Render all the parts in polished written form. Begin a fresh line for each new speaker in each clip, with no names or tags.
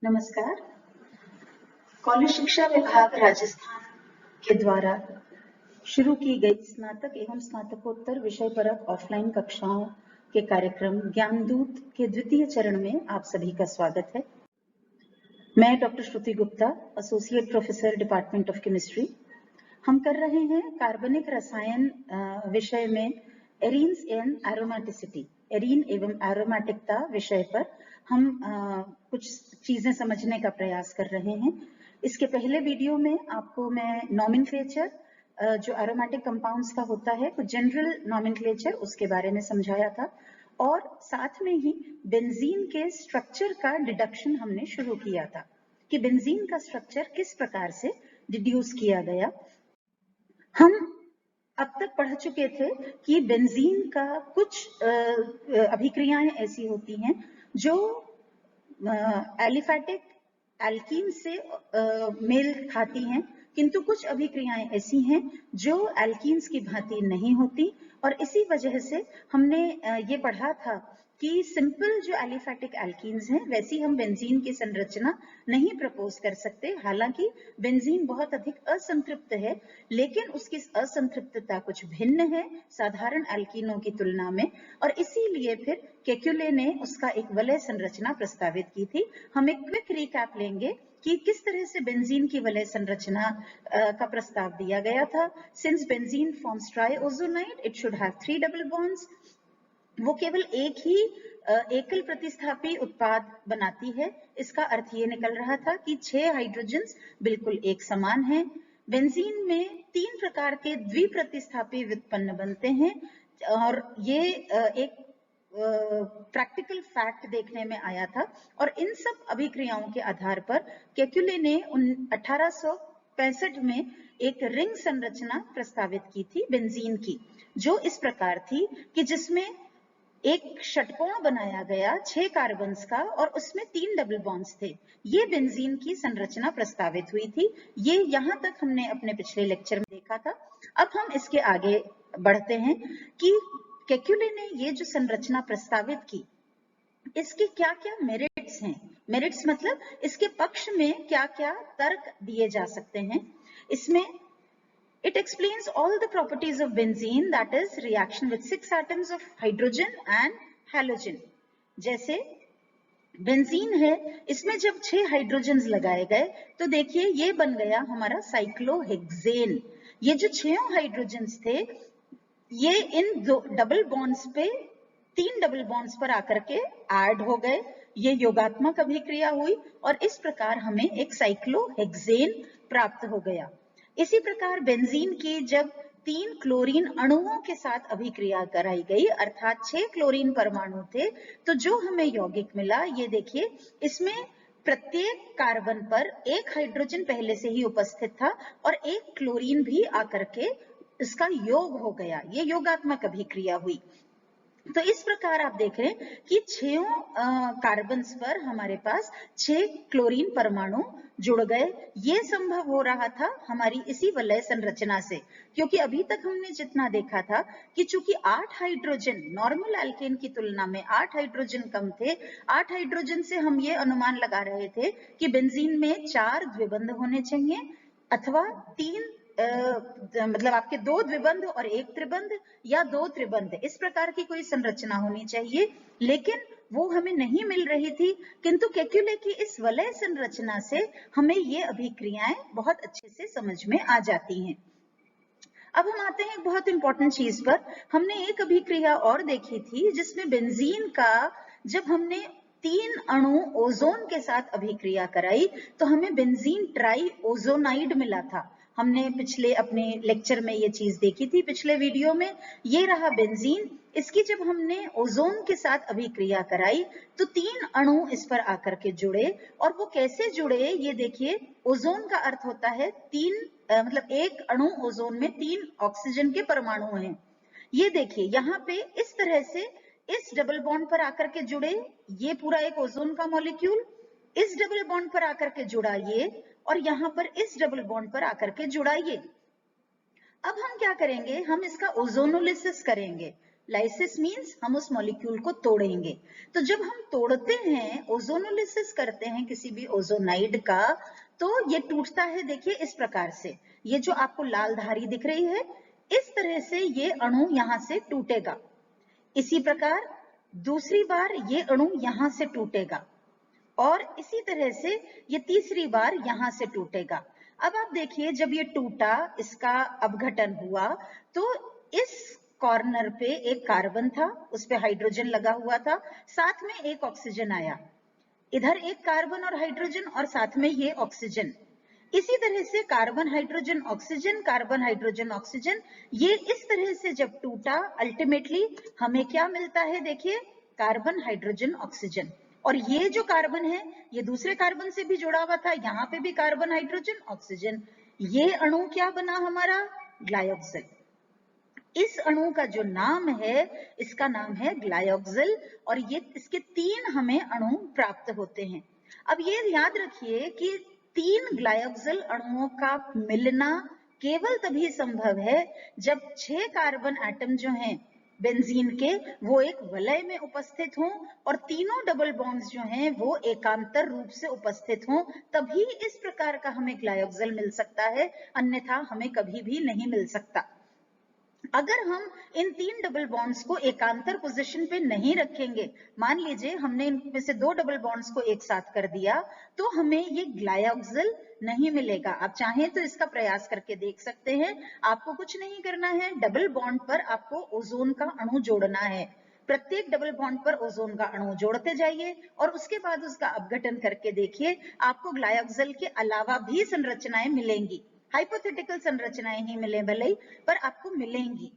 नमस्कार। कॉलेज शिक्षा विभाग राजस्थान के द्वारा शुरू की गई स्नातक एवं स्नातकोत्तर विषयपरक ऑफलाइन कक्षाओं के कार्यक्रम ज्ञानदूत के द्वितीय चरण में आप सभी का स्वागत है। मैं doctor Shruti Gupta, associate professor, department of chemistry. हम कर रहे हैं कार्बनिक रसायन विषय में एरीन्स एंड एरोमेटिसिटी, एरीन एवं एरोमेटिकता विषय पर हम कुछ चीजें समझने का प्रयास कर रहे हैं। इसके पहले वीडियो में आपको मैं नॉमेनक्लेचर जो एरोमेटिक कंपाउंड्स का होता है, कुछ जनरल नॉमेनक्लेचर उसके बारे में समझाया था और साथ में ही बेंजीन के स्ट्रक्चर का डिडक्शन हमने शुरू किया था कि बेंजीन का स्ट्रक्चर किस प्रकार से डिड्यूस किया गया। हम अब तक पढ़ चुके थे कि बेंजीन का कुछ अभिक्रियाएं ऐसी होती हैं जो एलिफेटिक एल्कीन से मेल खाती हैं, किंतु कुछ अभिक्रियाएं ऐसी हैं जो एल्कीन्स की भांति नहीं होती और इसी वजह से हमने ये पढ़ा था कि सिंपल जो एलिफेटिक एल्कीन्स हैं वैसी हम बेंजीन की संरचना नहीं प्रपोज कर सकते। हालांकि बेंजीन बहुत अधिक असंतृप्त है, लेकिन उसकी असंतृप्तता कुछ भिन्न है साधारण एल्कीनों की तुलना में और इसीलिए फिर केक्युले ने उसका एक वलय संरचना प्रस्तावित की थी। हम एक क्विक रिकैप लेंगे कि किस तरह से बेंजीन की वलय संरचना का प्रस्ताव दिया गया था। Since benzene forms triozonide, it should have 3 double bonds. वो केवल एक ही एकल प्रतिस्थापी उत्पाद बनाती है। इसका अर्थ ये निकल रहा था कि 6 हाइड्रोजन्स बिल्कुल एक समान हैं। बेंजीन में 3 प्रकार के द्विप्रतिस्थापी व्युत्पन्न बनते हैं और ये एक प्रैक्टिकल फैक्ट देखने में आया था और इन सब अभिक्रियाओं के आधार पर केक्युले ने 1865 में एक रिंग संरचना प्रस्तावित की थी बेंजीन की, जो इस प्रकार थी कि जिसमें एक षटकोण बनाया गया 6 कार्बन्स का और उसमें 3 डबल बॉन्ड्स थे। ये बेंजीन की संरचना प्रस्तावित हुई थी। ये यहाँ तक हमने अपने पिछले लेक्चर में देखा था। अब हम इसके आगे बढ़ते हैं कि केक्युले ने ये जो संरचना प्रस्तावित की, इसके क्या क्या मेरिट्स हैं। मेरिट्स मतलब इसके पक्ष में क्या क्या तर्क दिए जा सकते हैं। इसमें it explains all the properties of benzene, that is reaction with 6 atoms of hydrogen and halogen। जैसे बेंजीन है, इसमें जब 6 हाइड्रोजन्स लगाए गए तो देखिए ये बन गया हमारा साइक्लोहेक्सेन। ये जो 6 हाइड्रोजन्स थे ये इन 2 डबल बॉन्ड्स पे 3 डबल बॉन्ड्स पर आकर के ऐड हो गए। ये योगात्मक अभिक्रिया हुई और इस प्रकार हमें एक साइक्लोहेक्सेन प्राप्त हो गया। इसी प्रकार बेंजीन की जब 3 क्लोरीन अणुओं के साथ अभिक्रिया कराई गई, अर्थात 6 क्लोरीन परमाणु थे, तो जो हमें यौगिक मिला ये देखिए, इसमें प्रत्येक कार्बन पर एक हाइड्रोजन पहले से ही उपस्थित था और एक क्लोरीन भी आकर के इसका योग हो गया। ये योगात्मक अभिक्रिया हुई। तो इस प्रकार आप देख रहे हैं कि 6 कार्बन्स पर हमारे पास 6 क्लोरीन परमाणु जुड़ गए। ये संभव हो रहा था हमारी इसी वलय संरचना से, क्योंकि अभी तक हमने जितना देखा था कि चूंकि 8 हाइड्रोजन नॉर्मल एल्केन की तुलना में 8 हाइड्रोजन कम थे, 8 हाइड्रोजन से हम ये अनुमान लगा रहे थे कि बेंजीन में 4 द्विबंध होने चाहिए अथवा 3 मतलब आपके 2 द्विबंध और 1 त्रिबंध या 2 त्रिबंध, इस प्रकार की कोई संरचना होनी चाहिए, लेकिन वो हमें नहीं मिल रही थी। किंतु केक्युले की इस वलय संरचना से हमें ये अभिक्रियाएं बहुत अच्छे से समझ में आ जाती हैं। अब हम आते हैं एक बहुत इंपॉर्टेंट चीज पर। हमने एक अभिक्रिया और देखी थी जिसमें बेंजीन का जब हमने 3 अणु ओजोन के साथ अभिक्रिया कराई तो हमें बेंजीन ट्राइओजोनाइड मिला था। हमने पिछले अपने लेक्चर में ये चीज देखी थी, पिछले वीडियो में। ये रहा बेंजीन, इसकी जब हमने ओजोन के साथ अभिक्रिया कराई तो 3 अणु इस पर आकर के जुड़े और वो कैसे जुड़े ये देखिए। ओजोन का अर्थ होता है 3 मतलब एक अणु ओजोन में 3 ऑक्सीजन के परमाणु हैं। ये देखिए यहाँ पे इस तरह से इस डबल बॉन्ड पर आकर के जुड़े, ये पूरा एक ओजोन का मॉलिक्यूल, इस डबल बॉन्ड पर आकर के जुड़ा ये और यहाँ पर इस डबल बॉन्ड पर आकर के जुड़ा ये। अब हम क्या करेंगे, हम इसका ओजोनोलिसिस करेंगे। लाइसिस मीन्स हम उस मॉलिक्यूल को तोड़ेंगे। तो जब हम तोड़ते हैं, ओजोनोलिसिस करते हैं किसी भी ओजोनाइड का, तो ये टूटता है, देखिए इस प्रकार से। ये जो आपको लाल धारी दिख रही है, इस तरह से ये अणु यहां से टूटेगा। इसी प्रकार दूसरी बार ये अणु यहां से टूटेगा और इसी तरह से ये तीसरी बार यहां से टूटेगा। अब आप देखिए, जब ये टूटा, इसका अपघटन हुआ, तो इस कॉर्नर पे एक कार्बन था, उस पे हाइड्रोजन लगा हुआ था, साथ में एक ऑक्सीजन आया। इधर एक कार्बन और हाइड्रोजन और साथ में ये ऑक्सीजन। इसी तरह से carbon hydrogen oxygen, carbon hydrogen oxygen, ये इस तरह से जब टूटा, अल्टीमेटली हमें क्या मिलता है, देखिए कार्बन हाइड्रोजन ऑक्सीजन। और ये जो कार्बन है, ये दूसरे कार्बन से भी जुड़ा हुआ था, यहाँ पे भी कार्बन हाइड्रोजन ऑक्सीजन। ये अणु क्या बना हमारा, ग्लाइकोजेल। इस अणु का जो नाम है, इसका नाम है ग्लाइकोजेल, और ये इसके 3 हमें अणु प्राप्त होते हैं। अब ये याद रखिए कि 3 ग्लाइकोजेल अणुओं का मिलना केवल तभी संभव है जब 6 कार्बन एटम जो हैं बेंजीन के, वो एक वलय में उपस्थित हों और तीनों डबल बॉन्ड्स जो हैं वो एकांतर रूप से उपस्थित हों, तभी इस प्रकार का हमें ग्लाइकोजेल मिल सकता है, अन्यथा हमें कभी भी नहीं मिल सकता। अगर हम इन 3 डबल बॉन्ड्स को एकांतर पोजीशन पे नहीं रखेंगे, मान लीजिए हमने इनमें से 2 डबल बॉन्ड्स को एक साथ कर दिया, तो हमें ये ग्लाइकोजेल नहीं मिलेगा। आप चाहें तो इसका प्रयास करके देख सकते हैं। आपको कुछ नहीं करना है, डबल बॉन्ड पर आपको ओजोन का अणु जोड़ना है। प्रत्येक डबल बॉन्ड पर ओजोन का अणु जोड़ते जाइए और उसके बाद उसका अपघटन करके देखिए, आपको ग्लाइकोजेल के अलावा भी संरचनाएं मिलेंगी। हाइपोथेटिकल संरचनाएं ही मिले भले ही, पर आपको मिलेंगी।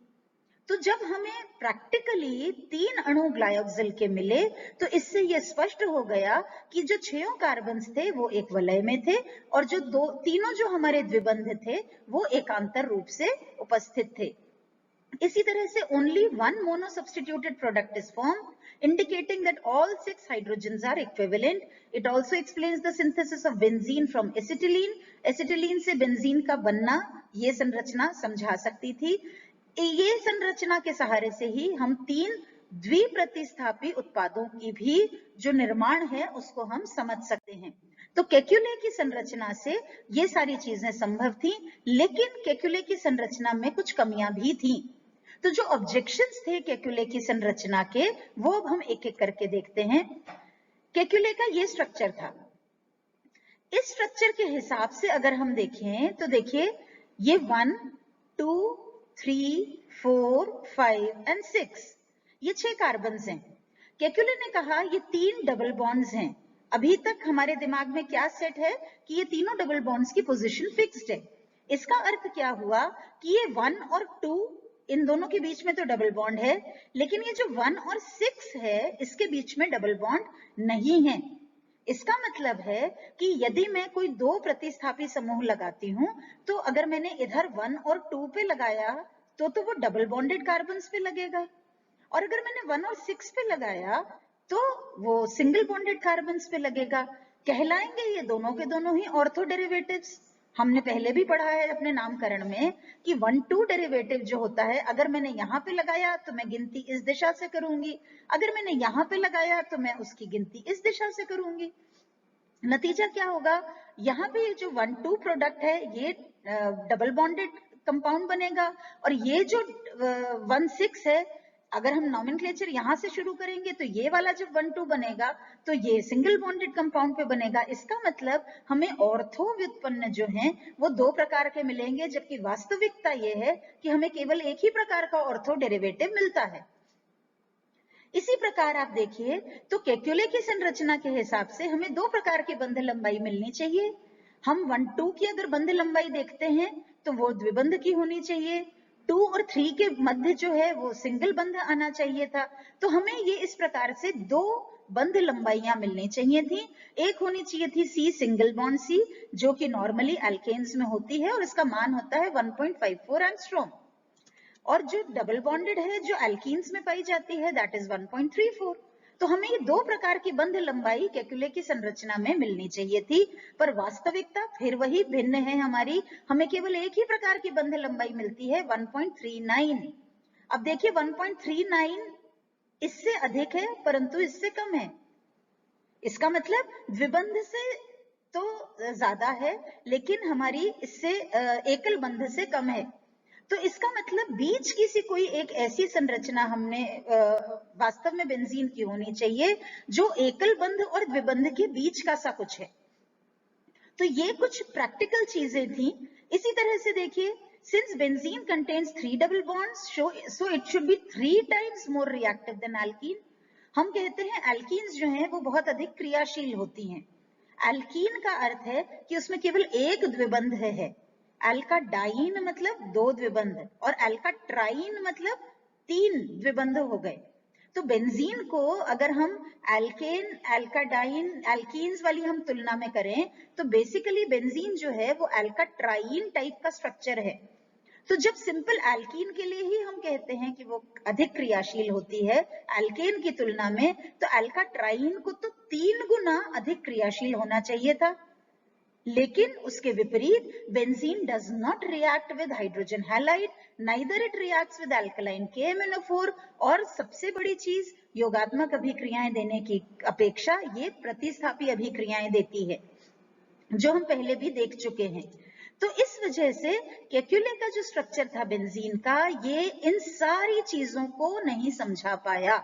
तो जब हमें प्रैक्टिकली 3 अणु ग्लाइकोजेल के मिले, तो इससे यह स्पष्ट हो गया कि जो 6 कार्बन थे वो एक वलय में थे और जो तीनों जो हमारे द्विबंध थे वो एकांतर रूप से उपस्थित थे। इसी तरह से only one mono substituted product is formed, indicating that all 6 hydrogens are equivalent. It also explains the synthesis of benzene from acetylene. Acetylene से बेंजीन का बनना, ये संरचना समझा सकती थी। ये संरचना के सहारे से ही हम 3 द्विप्रतिस्थापी उत्पादों की भी जो निर्माण है उसको हम समझ सकते हैं। तो केक्युले की संरचना से ये सारी चीजें संभव थी, लेकिन केक्युले की संरचना में कुछ कमियां भी थी। तो जो ऑब्जेक्शंस थे केक्युले की संरचना के, वो अब हम एक एक करके देखते हैं। केक्युले का ये स्ट्रक्चर था। इस स्ट्रक्चर के हिसाब से अगर हम देखें तो देखिए, ये 1, 2, 3, 4, 5 एंड 6, ये 6 कार्बन हैं। केक्युले ने कहा ये 3 डबल बॉन्ड्स हैं। अभी तक हमारे दिमाग में क्या सेट है कि ये तीनों डबल बॉन्ड्स की पोजीशन फिक्स्ड है। इसका अर्थ क्या हुआ कि ये 1 और 2, इन दोनों के बीच में तो डबल बॉन्ड है, लेकिन ये जो 1 और 6 है, इसके बीच में डबल बॉन्ड नहीं है। इसका मतलब है कि यदि मैं कोई 2 प्रतिस्थापी समूह लगाती हूं, तो अगर मैंने इधर 1 और 2 पे लगाया तो वो डबल बॉन्डेड कार्बन्स पे लगेगा, और अगर मैंने 1 और 6 पे लगाया तो वो सिंगल बॉन्डेड कार्बन्स पे लगेगा। कहलाएंगे ये दोनों के दोनों ही ऑर्थो डेरिवेटिव्स। हमने पहले भी पढ़ा है अपने नामकरण में कि 1-2 डेरिवेटिव जो होता है, अगर मैंने यहाँ पे लगाया तो मैं गिनती इस दिशा से करूंगी, अगर मैंने यहाँ पे लगाया तो मैं उसकी गिनती इस दिशा से करूंगी। नतीजा क्या होगा, यहाँ पे जो 1-2 प्रोडक्ट है ये डबल बॉन्डेड कंपाउंड बनेगा, और ये जो 1-6 है, अगर हम नॉमेनक्लेचर यहाँ से शुरू करेंगे तो ये वाला जब 1-2 बनेगा तो ये सिंगल बॉन्डेड कंपाउंड पे बनेगा। इसका मतलब हमें ऑर्थो व्युत्पन्न जो हैं वो 2 प्रकार के मिलेंगे, जबकि वास्तविकता ये है कि हमें केवल एक ही प्रकार का ऑर्थो डेरिवेटिव मिलता है। इसी प्रकार आप देखिए तो केक्युले की संरचना के हिसाब से हमें 2 प्रकार की बंध लंबाई मिलनी चाहिए। हम 1-2 की अगर बंध लंबाई देखते हैं तो वो द्विबंध की होनी चाहिए, 2 और 3 के मध्य जो है वो सिंगल बंध आना चाहिए था। तो हमें ये इस प्रकार से 2 बंध लंबाइयां मिलनी चाहिए थी। एक होनी चाहिए थी C सिंगल बॉन्ड C, जो कि नॉर्मली एल्केन्स में होती है और इसका मान होता है 1.54 एंगस्ट्रॉम, और जो डबल बॉन्डेड है जो एल्कीन्स में पाई जाती है दैट इज 1.34। तो हमें ये 2 प्रकार की बंध लंबाई केक्युले की संरचना में मिलनी चाहिए थी, पर वास्तविकता फिर वही भिन्न है हमारी। हमें केवल एक ही प्रकार की बंध लंबाई मिलती है 1.39। अब देखिए 1.39 इससे अधिक है परंतु इससे कम है। इसका मतलब द्विबंध से तो ज्यादा है लेकिन हमारी इससे एकल बंध से कम है। तो इसका मतलब बीच की सी कोई एक ऐसी संरचना हमने वास्तव में बेंजीन की होनी चाहिए जो एकल बंध और द्विबंध के बीच का सा कुछ है। तो ये कुछ प्रैक्टिकल चीजें थी। इसी तरह से देखिए, since benzene contains 3 double bonds, so it should be 3 times more reactive than alkene. हम कहते हैं एल्कीन्स जो हैं वो बहुत अधिक क्रियाशील होती हैं। एल्कीन का अर्थ है कि उसमें केवल एक द्विबंध है। एल्काडाइन मतलब 2 द्विबंध और एल्काट्राइन मतलब 3 द्विबंध हो गए। तो बेंजीन को अगर हम एल्केन, एल्काडाइन, एल्कीन्स वाली हम तुलना में करें तो बेसिकली बेंजीन जो है वो एल्काट्राइन टाइप का स्ट्रक्चर है। तो जब सिंपल एल्कीन के लिए ही हम कहते हैं कि वो अधिक क्रियाशील होती है एल्केन की तुलना में, तो एल्काट्राइन को तो 3 गुना अधिक क्रियाशील होना चाहिए था। लेकिन उसके विपरीत benzene does not react with hydrogen halide, neither it reacts with alkaline KMnO4, और सबसे बड़ी चीज योगात्मक अभिक्रियाएं देने की अपेक्षा ये प्रतिस्थापी अभिक्रियाएं देती है, जो हम पहले भी देख चुके हैं। तो इस वजह से केक्युले का जो स्ट्रक्चर था बेंजीन का, ये इन सारी चीजों को नहीं समझा पाया।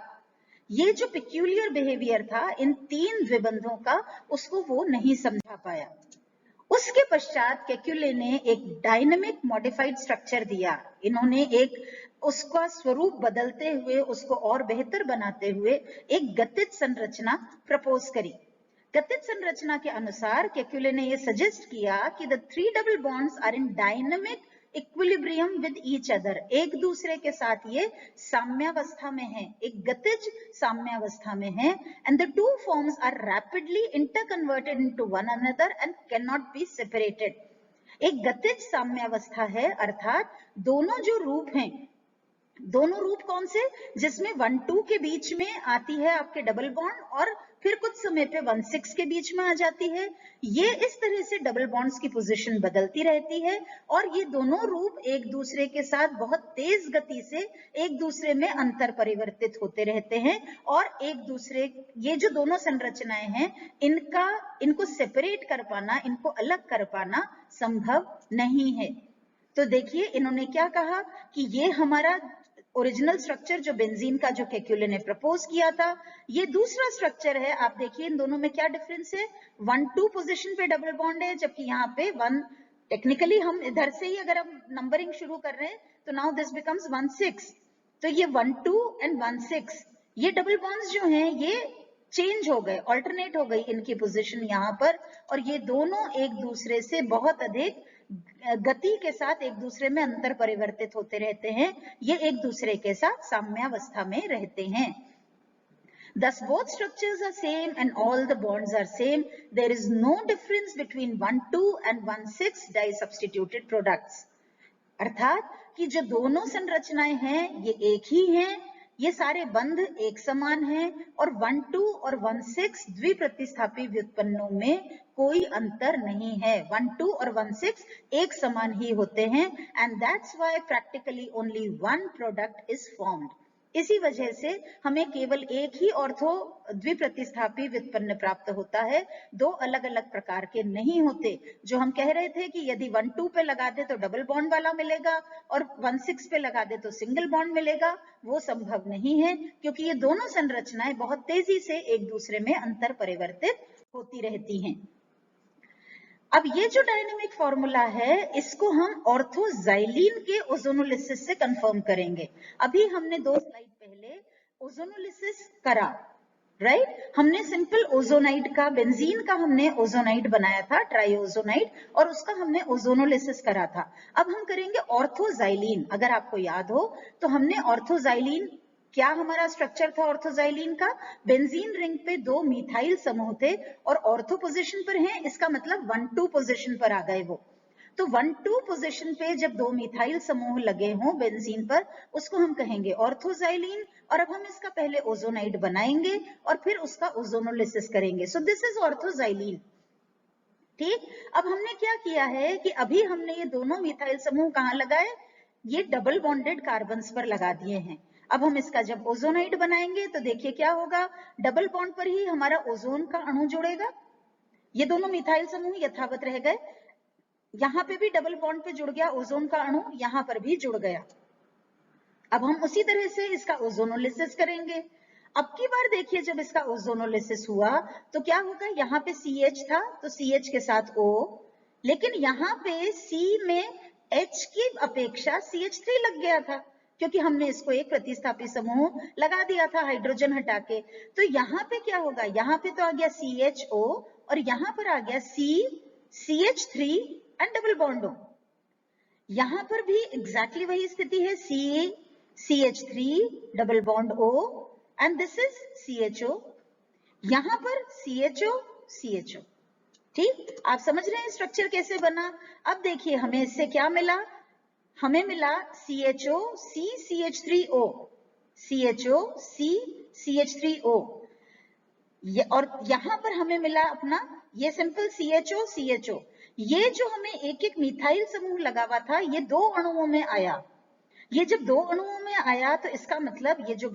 ये जो पेक्यूलियर बिहेवियर था इन 3 द्विबंधों का, उसको वो नहीं समझा पाया। उसके पश्चात केक्युले ने एक डायनेमिक मॉडिफाइड स्ट्रक्चर दिया। इन्होंने एक उसका स्वरूप बदलते हुए, उसको और बेहतर बनाते हुए एक गतिज संरचना प्रपोज करी। गतिज संरचना के अनुसार केक्युले ने यह सजेस्ट किया कि the 3 double bonds are in dynamic equilibrium with each other, एक दूसरे के साथ ये साम्यावस्था में है, एक गतिज साम्यावस्था में है। And the 2 forms are rapidly interconverted into one another and can not be separated. एक गतिज साम्यावस्था है, अर्थात दोनों जो रूप हैं, दोनों रूप कौन से, जिसमें 1,2 के बीच में आती है आपके डबल बॉन्ड और फिर कुछ समय पे 1,6 के बीच में आ जाती है। ये इस तरह से डबल बॉन्ड्स की पोजीशन बदलती रहती है और ये दोनों रूप एक दूसरे के साथ बहुत तेज गति से एक दूसरे में अंतर परिवर्तित होते रहते हैं और एक दूसरे, ये जो दोनों संरचनाएं हैं इनको सेपरेट कर पाना, इनको अलग कर पाना संभव नहीं है। तो देखिए इन्होंने क्या कहा कि ये हमारा ओरिजिनल स्ट्रक्चर जो बेंजीन का जो केक्युले ने प्रपोज किया था, ये दूसरा स्ट्रक्चर है। आप देखिए इन दोनों में क्या डिफरेंस है, 1,2 पोजीशन पे डबल बॉन्ड है, जबकि यहाँ पे 1, टेक्निकली हम इधर से ही अगर हम नंबरिंग शुरू कर रहे हैं तो नाउ दिस बिकम्स 1,6। तो ये 1,2 एंड 1,6 ये डबल बॉन्ड्स जो हैं ये चेंज हो गए, ऑल्टरनेट हो गई इनकी पोजीशन यहाँ पर, और ये दोनों एक दूसरे से बहुत अधिक गति के साथ एक दूसरे में अंतर परिवर्तित होते रहते हैं, ये एक दूसरे के साथ साम्यावस्था में रहते हैं। Thus both structures are same and all the bonds are same. There is no difference between 1,2 and 1,6 disubstituted products. अर्थात कि जो दोनों संरचनाएं हैं ये एक ही हैं, ये सारे बंध एक समान हैं और 1,2 और 1,6 द्विप्रतिस्थापी व्युत्पन्नों में कोई अंतर नहीं है। 1,2 और 1,6 एक समान ही होते हैं and that's why practically only one product is formed. इसी वजह से हमें केवल एक ही ऑर्थो द्विप्रतिस्थापी व्युत्पन्न प्राप्त होता है, 2 अलग अलग प्रकार के नहीं होते। जो हम कह रहे थे कि यदि 1,2 पे लगा दे तो डबल बॉन्ड वाला मिलेगा और 1,6 पे लगा दे तो सिंगल बॉन्ड मिलेगा, वो संभव नहीं है क्योंकि ये दोनों संरचनाएं बहुत तेजी से एक दूसरे में अंतर परिवर्तित होती रहती हैं। अब ये जो डायनेमिक फॉर्मूला है इसको हम ऑर्थोजाइलीन के ओजोनोलिसिस से कंफर्म करेंगे। अभी हमने 2 स्लाइड पहले ओजोनोलिसिस करा, राइट? हमने सिंपल ओजोनाइड का, बेंजीन का हमने ओजोनाइड बनाया था, ट्राइओजोनाइड, और उसका हमने ओजोनोलिसिस करा था। अब हम करेंगे ऑर्थोजाइलीन। अगर आपको याद हो तो हमने ऑर्थोजाइलीन, क्या हमारा स्ट्रक्चर था ऑर्थोजाइलीन का, बेंजीन रिंग पे 2 मिथाइल समूह थे और ऑर्थो पोजीशन पर हैं, इसका मतलब 1,2 पोजीशन पर आ गए वो। तो 1,2 पोजीशन पे जब 2 मिथाइल समूह लगे हों बेंजीन पर, उसको हम कहेंगे ऑर्थोजाइलीन। और अब हम इसका पहले ओजोनाइड बनाएंगे और फिर उसका ओजोनोलिसिस करेंगे। So this is orthoxylene. ठीक, अब हमने क्या किया है कि अभी हमने ये दोनों मिथाइल समूह कहाँ लगाए, ये डबल बॉन्डेड कार्बन्स पर लगा दिए हैं। अब हम इसका जब ओजोनाइड बनाएंगे तो देखिए क्या होगा, डबल बॉन्ड पर ही हमारा ओजोन का अणु जुड़ेगा, ये दोनों मिथाइल समूह यथावत रह गए, यहां पे भी डबल बॉन्ड पे जुड़ गया ओजोन का अणु, यहां पर भी जुड़ गया। अब हम उसी तरह से इसका ओजोनोलिसिस करेंगे। अब की बार देखिए जब इसका ओजोनोलिसिस हुआ तो क्या होगा, यहाँ पे CH था तो CH के साथ O, लेकिन यहाँ पे C में H की अपेक्षा CH3 लग गया था, क्योंकि हमने इसको एक प्रतिस्थापी समूह लगा दिया था हाइड्रोजन हटा के। तो यहाँ पे क्या होगा, यहाँ पे तो आ गया CHO और यहाँ पर आ गया CH3 and double bond O। यहां पर भी एग्जैक्टली वही स्थिति है, CH3 double bond O and this is CHO, यहां पर CHO। ठीक, आप समझ रहे हैं स्ट्रक्चर कैसे बना। अब देखिए हमें इससे क्या मिला, हमें मिला CHO C CH3O, CHO C CH3O, और यहां पर हमें मिला अपना ये सिंपल CHO। ये जो हमें एक एक मिथाइल समूह लगा हुआ था ये दो अणुओं में आया, ये जब दो अणुओं में आया तो इसका मतलब ये जो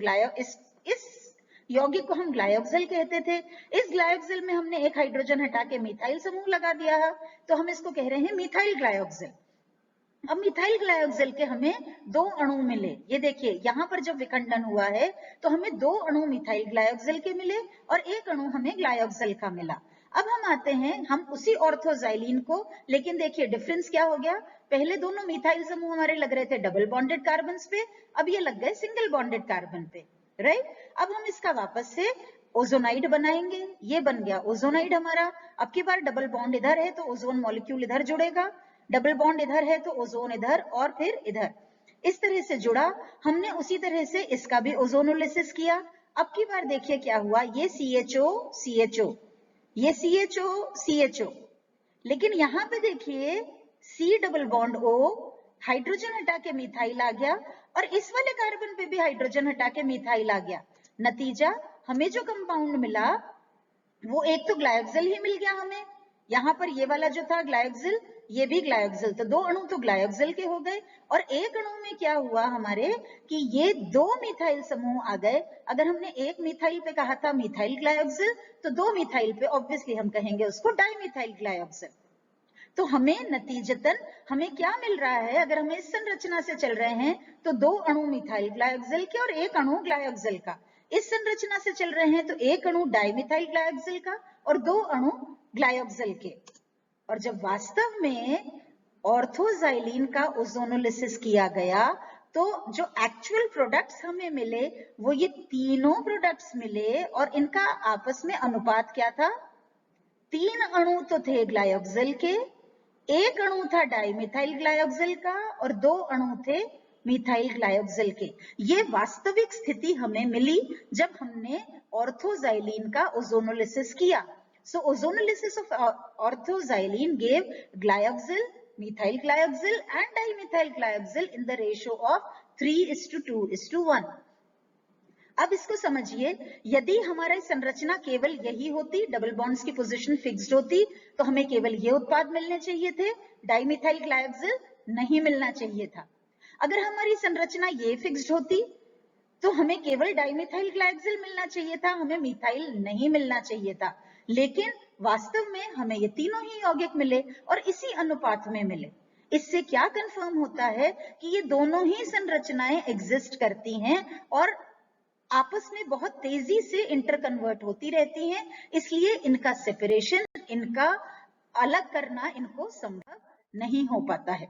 इस यौगिक को हम ग्लायोक्सिल कहते थे, इस ग्लायोक्सिल में हमने एक हाइड्रोजन हटा के मिथाइल समूह लगा दिया है, तो हम इसको कह रहे हैं मिथाइल ग्लायोक्सिल। अब मिथाइल ग्लायोक्सिल के हमें दो अणु मिले, ये देखिए यहाँ पर जब विखंडन हुआ है तो हमें दो अणु मिथाइल ग्लायोक्सिल के मिले और एक अणु हमें ग्लायोक्सिल का मिला। अब हम आते हैं हम उसी ऑर्थोजाइलिन को, लेकिन देखिए डिफरेंस क्या हो गया, पहले दोनों मिथाइल समूह हमारे लग रहे थे डबल बॉन्डेड कार्बन पे, अब ये लग गए सिंगल बॉन्डेड कार्बन पे, राइट। अब हम इसका वापस से ओजोनाइड बनाएंगे, ये बन गया ओजोनाइड हमारा। अब की बार डबल बॉन्ड इधर है तो ओजोन मॉलिक्यूल इधर जुड़ेगा, डबल बॉन्ड इधर है तो ओजोन इधर और फिर इधर, इस तरह से जुड़ा। हमने उसी तरह से इसका भी ओजोनोलिसिस किया। अब की बार देखिए क्या हुआ, ये CHO, ये CHO, लेकिन यहां पे देखिए C double bond O, hydrogen हटा के मिथाइल आ गया और इस वाले कार्बन पे भी हाइड्रोजन हटा के मिथाइल आ गया। नतीजा हमें जो कंपाउंड मिला वो एक तो ग्लायोक्सिल ही मिल गया हमें, यहां पर ये वाला जो था ग्लायोक्सिल, ये भी ग्लायोक्सिल, तो दो अणु तो ग्लायोक्सिल के हो गए। और एक अणु में क्या हुआ हमारे कि ये दो मिथाइल समूह आ गए। अगर हमने एक मिथाइल पे कहा था मिथाइल ग्लायोक्सिल, तो दो मिथाइल पे ऑब्वियसली हम कहेंगे उसको डाइमिथाइल ग्लायोक्सिल। तो हमें नतीजतन हमें क्या मिल रहा है, अगर हम इस संरचना से चल रहे हैं तो दो अणु मिथाइल ग्लायोक्सिल के और एक अणु ग्लायोक्सिल का, इस संरचना से चल रहे हैं तो एक अणु डाइमिथाइल ग्लायोक्सिल का और दो अणु ग्लायोक्सिल के। और जब वास्तव में ऑर्थोजाइलिन का ओजोनोलिसिस किया गया तो जो एक्चुअल प्रोडक्ट्स हमें मिले वो ये तीनों प्रोडक्ट्स मिले, और इनका आपस में अनुपात क्या था, तीन अणु तो थे ग्लायोक्सिल के, एक अणु था डाइमिथाइल ग्लायोक्सिल का और दो अणु थे मिथाइल ग्लायोक्सिल के। ये वास्तविक स्थिति हमें मिली जब हमने ऑर्थोजाइलिन का ओजोनोलिसिस किया। So ozonolysis of orthoxylene gave glyoxyl, methyl glyoxyl and dimethyl glyoxyl in the ratio of 3:2:1. अब इसको समझिए, यदि हमारी संरचना केवल यही होती, डबल बॉन्ड्स की पोजीशन फिक्स्ड होती, तो हमें केवल ये उत्पाद मिलने चाहिए थे, डाइमिथाइल ग्लायोक्सिल नहीं मिलना चाहिए था। अगर हमारी संरचना ये फिक्स्ड होती तो हमें केवल डाइमिथाइल ग्लायोक्सिल मिलना चाहिए था, हमें मिथाइल नहीं मिलना चाहिए था। लेकिन वास्तव में हमें ये तीनों ही यौगिक मिले और इसी अनुपात में मिले। इससे क्या कंफर्म होता है कि ये दोनों ही संरचनाएं एग्जिस्ट करती हैं और आपस में बहुत तेजी से इंटरकन्वर्ट होती रहती हैं, इसलिए इनका सेपरेशन, इनका अलग करना इनको संभव नहीं हो पाता है।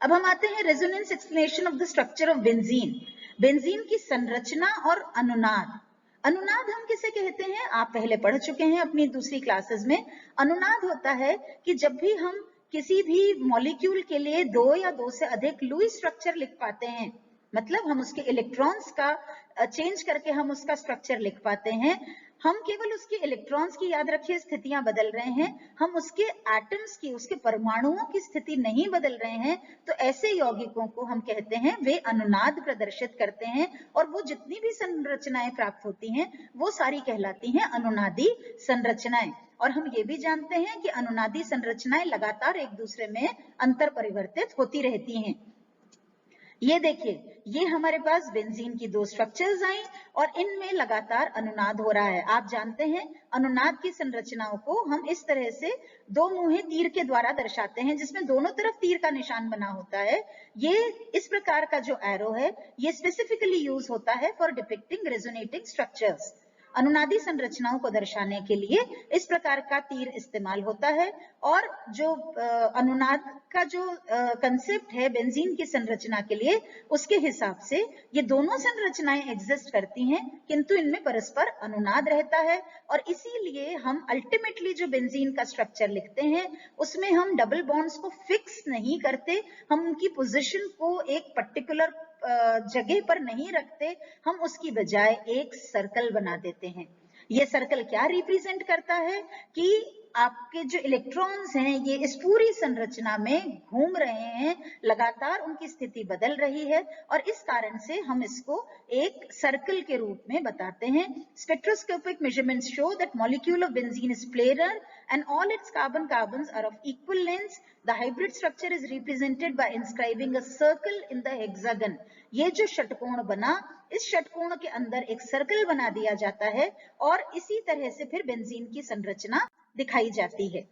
अब हम आते हैं resonance explanation of the structure of benzene. Benzene की संरचना और अनुनाद। अनुनाद हम किसे कहते हैं, आप पहले पढ़ चुके हैं अपनी दूसरी क्लासेस में। अनुनाद होता है कि जब भी हम किसी भी मॉलिक्यूल के लिए दो या दो से अधिक लुईस स्ट्रक्चर लिख पाते हैं, मतलब हम उसके इलेक्ट्रॉन्स का चेंज करके हम उसका स्ट्रक्चर लिख पाते हैं। हम केवल उसके इलेक्ट्रॉन्स की, याद रखिए स्थितियां बदल रहे हैं, हम उसके एटम्स की, उसके परमाणुओं की स्थिति नहीं बदल रहे हैं, तो ऐसे यौगिकों को हम कहते हैं वे अनुनाद प्रदर्शित करते हैं, और वो जितनी भी संरचनाएं प्राप्त होती हैं वो सारी कहलाती हैं अनुनादी संरचनाएं। और हम ये भी जानते हैं कि अनुनादी संरचनाएं लगातार एक दूसरे में अंतर परिवर्तित होती रहती हैं। ये देखिए, ये हमारे पास बेंजीन की 2 स्ट्रक्चर्स आई और इनमें लगातार अनुनाद हो रहा है। आप जानते हैं अनुनाद की संरचनाओं को हम इस तरह से 2 मुहे तीर के द्वारा दर्शाते हैं, जिसमें दोनों तरफ तीर का निशान बना होता है। ये इस प्रकार का जो एरो है, ये स्पेसिफिकली यूज होता है फॉर डिपिक्टिंग रेजोनेटिंग स्ट्रक्चर्स। अनुनादी संरचनाओं को दर्शाने के लिए इस प्रकार का तीर इस्तेमाल होता है। और जो अनुनाद का जो कंसेप्ट है बेंजीन की संरचना के लिए, उसके हिसाब से ये दोनों संरचनाएं एग्जिस्ट करती हैं, किंतु इनमें परस्पर अनुनाद रहता है। और इसीलिए हम अल्टीमेटली जो बेंजीन का स्ट्रक्चर लिखते हैं, उसमें हम डबल बॉन्ड्स को फिक्स नहीं करते, हम उनकी पोजीशन को एक पर्टिकुलर जगह पर नहीं रखते, हम उसकी बजाय एक सर्कल बना देते हैं। ये सर्कल क्या रिप्रेजेंट करता है कि आपके जो इलेक्ट्रॉन्स हैं ये इस पूरी संरचना में घूम रहे हैं, लगातार उनकी स्थिति बदल रही है और इस कारण से हम इसको एक सर्कल के रूप में बताते हैं। Spectroscopic measurements show that molecule of benzene is planar and all its carbons are of equal lengths. The hybrid structure is represented by inscribing a circle in the hexagon. ये जो षटकोण बना, इस षटकोण के अंदर एक सर्कल बना दिया जाता है और इसी तरह से फिर बेंजीन की संरचना दिखाई जाती है।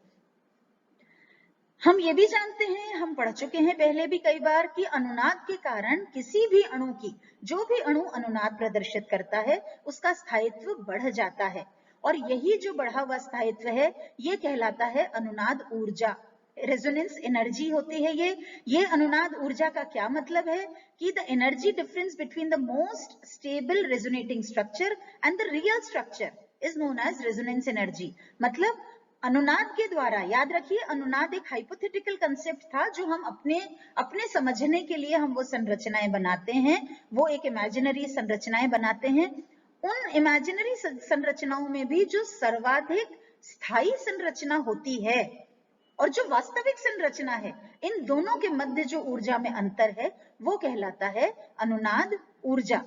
हम ये भी जानते हैं, हम पढ़ चुके हैं पहले भी कई बार, कि अनुनाद के कारण किसी भी अणु की, जो भी अणु अनुनाद प्रदर्शित करता है, उसका स्थायित्व बढ़ जाता है। और यही जो बढ़ा हुआ स्थायित्व है, ये कहलाता है अनुनाद ऊर्जा, रेजोनेंस एनर्जी होती है ये अनुनाद ऊर्जा का क्या मतलब है कि the energy difference between the most stable resonating structure and the real structure is known as resonance energy. मतलब अनुनाद के द्वारा, याद रखिए अनुनाद एक हाइपोथेटिकल कंसेप्ट था जो हम अपने समझने के लिए हम वो संरचनाएं बनाते हैं, वो एक इमेजिनरी संरचनाएं बनाते हैं। उन इमेजिनरी संरचनाओं में भी जो सर्वाधिक स्थायी संरचना होती है और जो वास्तविक संरचना है, इन दोनों के मध्य जो ऊर्जा में अंतर है, वो कहलाता है अनुनाद ऊर्जा।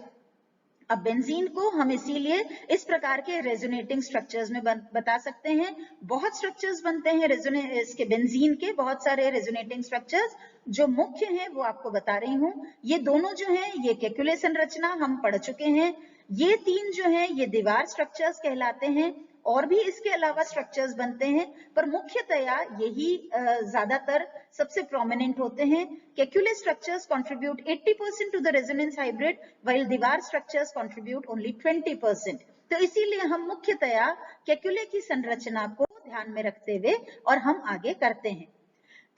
अब बेंजीन को हम इसीलिए इस प्रकार के रेजोनेटिंग स्ट्रक्चर्स में बता सकते हैं। बहुत स्ट्रक्चर्स बनते हैं इसके बेंजीन के, बहुत सारे रेजोनेटिंग स्ट्रक्चर्स। जो मुख्य हैं वो आपको बता रही हूं। ये दोनों जो हैं, ये केक्युले संरचना हम पढ़ चुके हैं। ये 3 जो हैं, ये दीवार स्ट्रक्चर्स कहलाते हैं। और भी इसके अलावा स्ट्रक्चर्स बनते हैं, पर मुख्यतया यही ज्यादातर सबसे प्रोमिनेंट होते हैं। Kekule structures contribute 80% to the resonance hybrid, while Dewar structures contribute only 20%। तो इसीलिए हम मुख्यतया केक्युले की संरचना को ध्यान में रखते हुए और हम आगे करते हैं।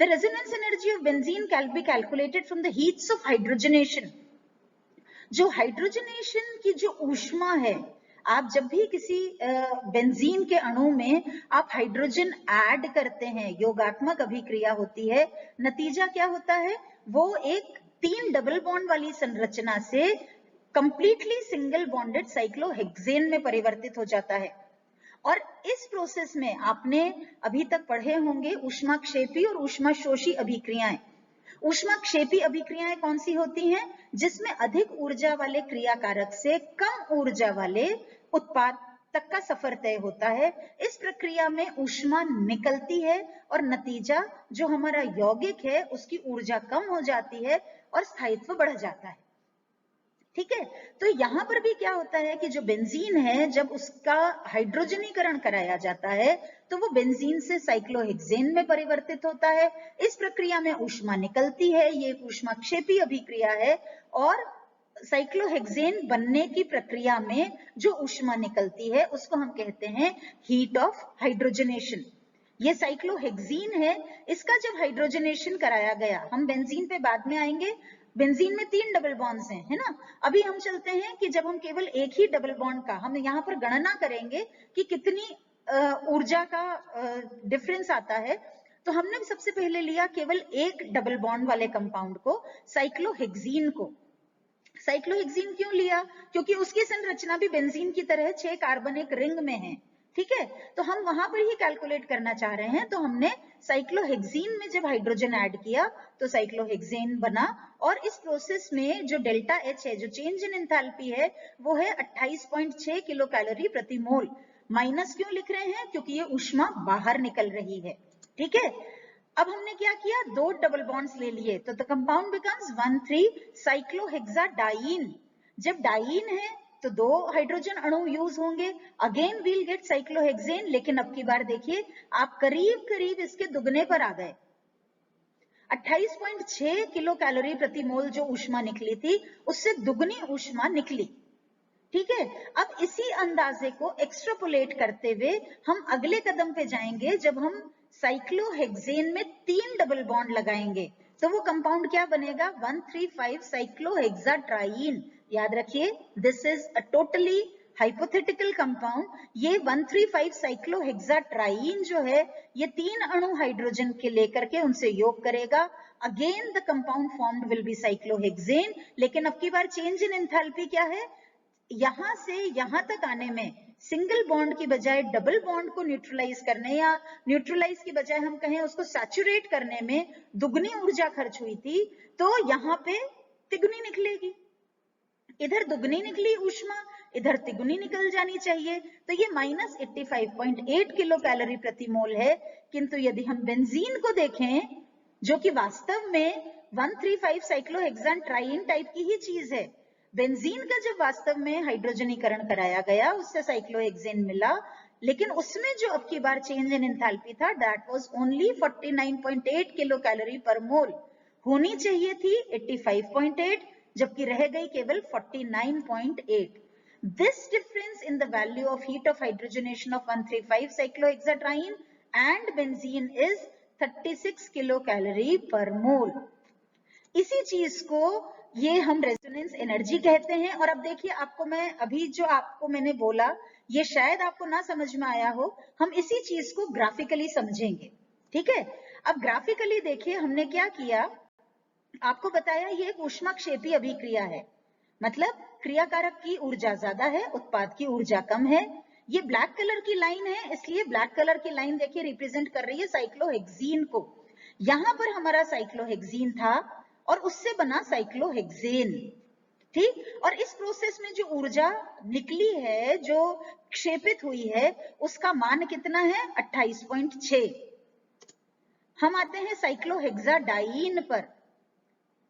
The resonance energy of benzene can be calculated from the heats of hydrogenation. जो हाइड्रोजनेशन की जो ऊष्मा है, आप जब भी किसी बेंजीन के अणु में आप हाइड्रोजन ऐड करते हैं, योगात्मक अभिक्रिया होती है, नतीजा क्या होता है, वो एक 3 डबल बॉन्ड वाली संरचना से कंप्लीटली सिंगल बॉन्डेड साइक्लोहेक्सेन में परिवर्तित हो जाता है। और इस प्रोसेस में आपने अभी तक पढ़े होंगे ऊष्माक्षेपी और ऊष्माशोषी अभिक्रियाएं। ऊष्माक्षेपी अभिक्रियाएं कौन सी होती हैं? जिसमें अधिक ऊर्जा वाले क्रियाकारक से कम ऊर्जा वाले उत्पाद तक का सफर तय होता है। इस प्रक्रिया में ऊष्मा निकलती है और नतीजा जो हमारा यौगिक है उसकी ऊर्जा कम हो जाती है और स्थायित्व बढ़ जाता है। ठीक है, तो यहां पर भी क्या होता है कि जो बेंजीन है, जब उसका हाइड्रोजनीकरण कराया जाता है तो वो बेंजीन से साइक्लोहेक्सेन में परिवर्तित होता है। इस प्रक्रिया में ऊष्मा निकलती है, ये ऊष्माक्षेपी अभिक्रिया है। और साइक्लोहेक्सेन बनने की प्रक्रिया में जो ऊष्मा निकलती है उसको हम कहते हैं हीट ऑफ हाइड्रोजनेशन। ये साइक्लोहेक्सीन है, इसका जब हाइड्रोजनेशन कराया गया, हम बेंजीन पे बाद में आएंगे। बेंजीन में 3 डबल बॉन्ड्स हैं, है ना। अभी हम चलते हैं कि जब हम केवल एक ही डबल बॉन्ड का, हम यहाँ पर गणना करेंगे कि कितनी ऊर्जा का डिफरेंस आता है। तो हमने सबसे पहले लिया केवल एक डबल बॉन्ड वाले कंपाउंड को, साइक्लोहेक्सीन को। साइक्लोहेक्सीन क्यों लिया? क्योंकि उसकी संरचना भी बेंजीन की तरह 6 कार्बन एक रिंग में है। ठीक है, तो हम वहां पर ही कैलकुलेट करना चाह रहे हैं। तो हमने साइक्लोहेक्सीन में जब हाइड्रोजन ऐड किया तो साइक्लोहेक्सेन बना। और इस प्रोसेस में जो डेल्टा एच है, जो चेंज इन एंथैल्पी है, वो है 28.6 किलो कैलोरी प्रति मोल। माइनस क्यों लिख रहे हैं? क्योंकि ये ऊष्मा बाहर निकल रही है। ठीक है, अब हमने क्या किया, 2 डबल बॉन्ड्स ले लिए, तो द कंपाउंड बिकम्स 1,3-साइक्लोहेक्साडाइन। जब डाइन है तो 2 हाइड्रोजन अणु यूज होंगे, अगेन वील गेट साइक्लोहेक्सेन, लेकिन अब की बार देखिए आप करीब करीब इसके दुगने पर आ गए। 28.6 किलो कैलोरी प्रति मोल जो ऊष्मा निकली थी उससे दुगनी ऊष्मा निकली। ठीक है, अब इसी अंदाजे को एक्स्ट्रापोलेट करते हुए हम अगले कदम पे जाएंगे, जब हम साइक्लोहेक्सेन में 3 डबल बॉन्ड लगाएंगे तो वो कंपाउंड क्या बनेगा, 1,3,5-साइक्लोहेक्साट्राइन। याद रखिए this is a totally hypothetical compound. ये 1,3,5-साइक्लोहेक्साट्राइन जो है ये 3 अणु हाइड्रोजन के लेकर के उनसे योग करेगा, again the compound formed will be cyclohexane. लेकिन अब की बार चेंज इन एंथैल्पी क्या है, यहां से यहां तक आने में सिंगल बॉन्ड की बजाय डबल बॉन्ड को न्यूट्रलाइज करने, या न्यूट्रलाइज की बजाय हम कहें उसको सैचुरेट करने में दुगनी ऊर्जा खर्च हुई थी, तो यहाँ पे तिगुनी निकलेगी। इधर दुगनी निकली ऊष्मा, इधर तिगुनी निकल जानी चाहिए, तो ये -85.8 किलो कैलोरी प्रति मोल है। किंतु यदि हम बेंजीन को देखें जो कि वास्तव में 1,3,5-साइक्लोहेक्साट्राइन टाइप की ही चीज है, बेंजीन का जब वास्तव में हाइड्रोजनीकरण कराया गया उससे साइक्लोहेक्सेन मिला, लेकिन उसमें जो अब की बार चेंज इन एंथैल्पी था that was only 49.8 kilo calorie पर मोल। होनी चाहिए थी 85.8, जबकि रह गई केवल 49.8। This difference in the value of heat of hydrogenation of 1,3,5-cyclohexatriene and benzene is 36 kilocalorie per mole। इसी चीज को ये हम रेजोनेंस एनर्जी कहते हैं। और अब देखिए आपको मैं अभी जो आपको मैंने बोला ये शायद आपको ना समझ में आया हो, हम इसी चीज को ग्राफिकली समझेंगे। ठीक है, अब ग्राफिकली देखिए हमने क्या किया, आपको बताया ये एक ऊष्माक्षेपी अभिक्रिया है, मतलब क्रियाकारक की ऊर्जा ज्यादा है, उत्पाद की ऊर्जा कम है। ये ब्लैक कलर की लाइन है, इसलिए ब्लैक कलर की लाइन देखिए रिप्रेजेंट कर रही है साइक्लोहेक्सीन को। यहां पर हमारा साइक्लोहेक्सीन था और उससे बना साइक्लोहेक्सेन। ठीक, और इस प्रोसेस में जो ऊर्जा निकली है, जो क्षेपित हुई है, उसका मान कितना है, 28.6। हम आते हैं साइक्लोहेक्साडाइन पर।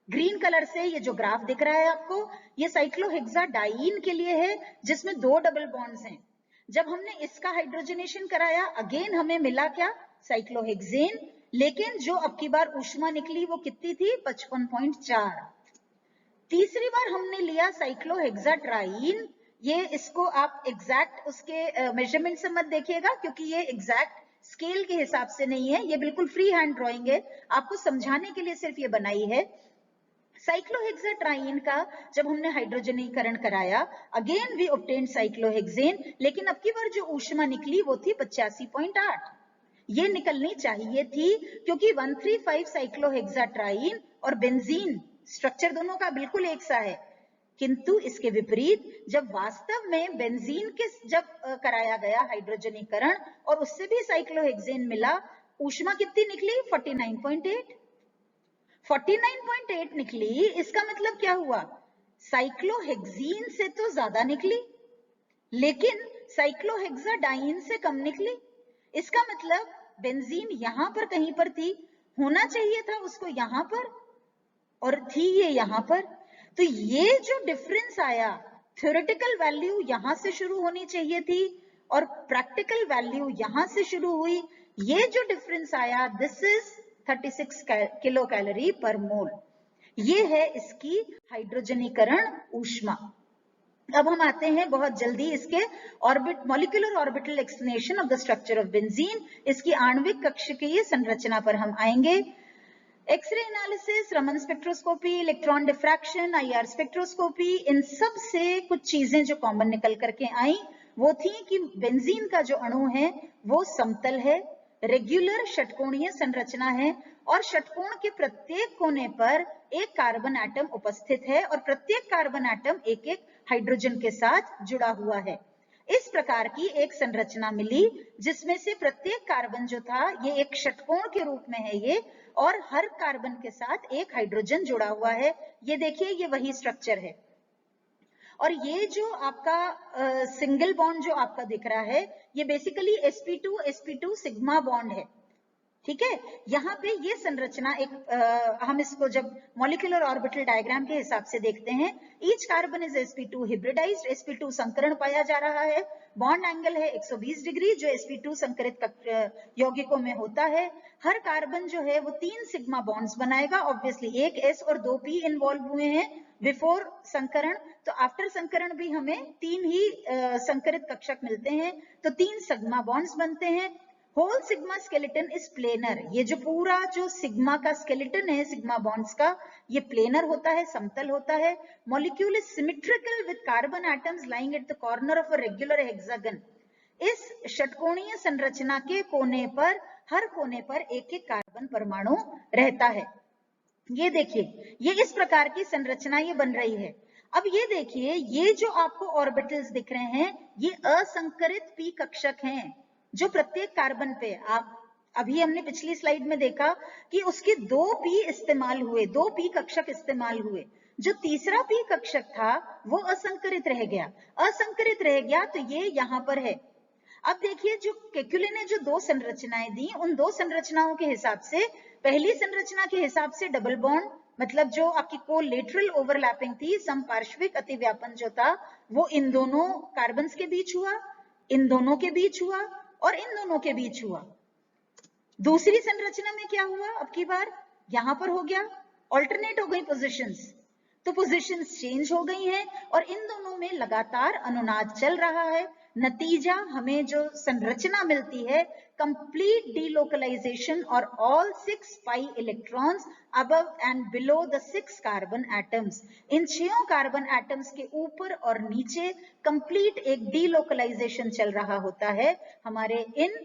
ग्रीन कलर से ये जो ग्राफ दिख रहा है आपको, ये साइक्लोहेक्साडाइन के लिए है जिसमें 2 डबल बॉन्ड्स हैं। जब हमने इसका हाइड्रोजनेशन कराया अगेन हमें मिला क्या, साइक्लोहेक्सेन, लेकिन जो अब की बार ऊष्मा निकली वो कितनी थी, 55.4। तीसरी बार हमने लिया साइक्लोहेक्साट्राइन, ये इसको आप एग्जैक्ट उसके मेजरमेंट से मत देखिएगा क्योंकि ये एग्जैक्ट स्केल के हिसाब से नहीं है, ये बिल्कुल फ्री हैंड ड्राइंग है, आपको समझाने के लिए सिर्फ ये बनाई है। साइक्लोहेक्साट्राइन का जब हमने हाइड्रोजनीकरण कराया अगेन वी ऑब्टेन्ड साइक्लोहेक्सेन, लेकिन अब की बार जो ऊष्मा निकली वो थी 85.8। ये निकलनी चाहिए थी क्योंकि 1,3,5 साइक्लोहेक्साट्राइन और बेंजीन स्ट्रक्चर दोनों का बिल्कुल एक सा है। किंतु इसके विपरीत जब वास्तव में बेंजीन के जब कराया गया हाइड्रोजनीकरण और उससे भी साइक्लोहेक्सेन मिला, ऊष्मा कितनी निकली, 49.8। 49.8 निकली, इसका मतलब क्या हुआ, साइक्लोहेक्सीन से तो ज्यादा निकली लेकिन साइक्लोहेक्साडाइन से कम निकली। इसका मतलब बेंजीन यहां पर कहीं पर थी, होना चाहिए था उसको यहां पर, और थी ये यहां पर। तो ये जो डिफरेंस आया, थ्योरेटिकल वैल्यू यहां से शुरू होनी चाहिए थी और प्रैक्टिकल वैल्यू यहां से शुरू हुई। ये जो डिफरेंस आया दिस इज 36 किलो कैलोरी पर मोल। ये है इसकी हाइड्रोजनीकरण ऊष्मा। अब हम आते हैं बहुत जल्दी इसके molecular orbital explanation of the structure of benzene. इसकी आणविक कक्षीय संरचना पर हम आएंगे। X ray analysis, Raman spectroscopy, electron diffraction, IR spectroscopy, इन सब से कुछ चीजें जो कॉमन निकल करके आई वो थी कि बेंजीन का जो अणु है वो समतल है, रेगुलर षटकोणीय संरचना है और षटकोण के प्रत्येक कोने पर एक कार्बन एटम उपस्थित है और प्रत्येक कार्बन एटम एक एक हाइड्रोजन के साथ जुड़ा हुआ है। इस प्रकार की एक संरचना मिली जिसमें से प्रत्येक कार्बन जो था ये एक षटकोण के रूप में है ये, और हर कार्बन के साथ एक हाइड्रोजन जुड़ा हुआ है। ये देखिए ये वही स्ट्रक्चर है। और ये जो आपका सिंगल बॉन्ड जो आपका दिख रहा है ये basically sp2 sp2 sigma bond है। ठीक है, यहाँ पे ये संरचना एक हम इसको जब मॉलिक्यूलर ऑर्बिटल डायग्राम के हिसाब से देखते हैं, each carbon is sp2 हिब्रिडाइज्ड, sp2 संकरण पाया जा रहा है, बॉन्ड एंगल है 120 डिग्री जो sp2 संकरित यौगिकों में होता है। हर कार्बन जो है वो 3 सिग्मा बॉन्ड्स बनाएगा, ऑब्वियसली एक s और 2 p इन्वॉल्व हुए हैं बिफोर संकरण, तो आफ्टर संकरण भी हमें 3 ही संकरित कक्षक मिलते हैं, तो 3 सिग्मा बॉन्ड्स बनते हैं। Whole sigma skeleton is planar, ये जो पूरा जो सिग्मा का स्केलेटन है सिग्मा बॉन्ड्स का, ये प्लेनर होता है, समतल होता है। Molecule is symmetrical with carbon atoms lying at the corner of a regular hexagon. इस षटकोणीय संरचना के कोने पर, हर कोने पर एक एक कार्बन परमाणु रहता है। ये देखिए, ये इस प्रकार की संरचना ये बन रही है। अब ये देखिए, ये जो आपको ऑर्बिटल्स दिख रहे हैं, ये असंकरित p कक्षक हैं जो प्रत्येक कार्बन पे, आप अभी हमने पिछली स्लाइड में देखा कि उसके 2 p इस्तेमाल हुए, 2 p कक्षक इस्तेमाल हुए, जो तीसरा p कक्षक था वो असंकरित रह गया। असंकरित रह गया तो ये यहां पर है। अब देखिए, जो केकुले ने जो 2 संरचनाएं दी, उन 2 संरचनाओं के हिसाब से, पहली संरचना के हिसाब से डबल बॉन्ड, मतलब जो आपकी कोलेटरल ओवरलैपिंग थी, समपार्श्विक अतिव्यापन जो था वो इन दोनों कार्बन्स के बीच हुआ, इन दोनों के बीच हुआ और इन दोनों के बीच हुआ। दूसरी संरचना में क्या हुआ, अब की बार यहां पर हो गया, ऑल्टरनेट हो गई पोजीशंस, तो पोजीशंस चेंज हो गई हैं और इन दोनों में लगातार अनुनाद चल रहा है। नतीजा हमें जो संरचना मिलती है, कंप्लीट डीलोकलाइजेशन और all 6 pi electrons above and below the 6 carbon atoms. In 6 carbon atoms के ऊपर और नीचे कंप्लीट एक डीलोकलाइजेशन चल रहा होता है हमारे इन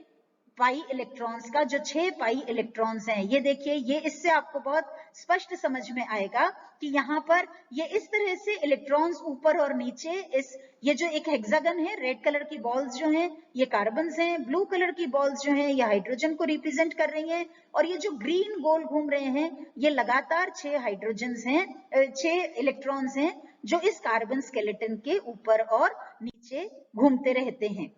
पाई इलेक्ट्रॉन्स का, जो 6 पाई इलेक्ट्रॉन्स हैं। ये देखिए, ये इससे आपको बहुत स्पष्ट समझ में आएगा कि यहाँ पर ये इस तरह से इलेक्ट्रॉन्स ऊपर और नीचे, इस ये जो एक हेक्सागन है, रेड कलर की बॉल्स जो हैं ये कार्बन्स हैं, ब्लू कलर की बॉल्स जो हैं ये हाइड्रोजन को रिप्रेजेंट कर रही हैं, और ये जो ग्रीन गोल घूम रहे हैं ये लगातार 6 हाइड्रोजन्स हैं, 6 इलेक्ट्रॉन्स हैं जो इस कार्बन स्केलेटन के ऊपर और नीचे घूमते रहते हैं।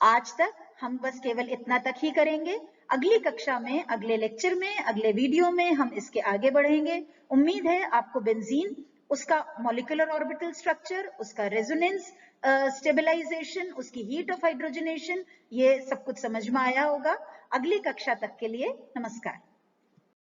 आज तक हम बस केवल इतना तक ही करेंगे। अगली कक्षा में, अगले लेक्चर में, अगले वीडियो में हम इसके आगे बढ़ेंगे। उम्मीद है आपको बेंजीन, उसका मॉलिक्यूलर ऑर्बिटल स्ट्रक्चर, उसका रेजोनेंस स्टेबलाइजेशन, उसकी हीट ऑफ हाइड्रोजनेशन, ये सब कुछ समझ में आया होगा। अगली कक्षा तक के लिए नमस्कार।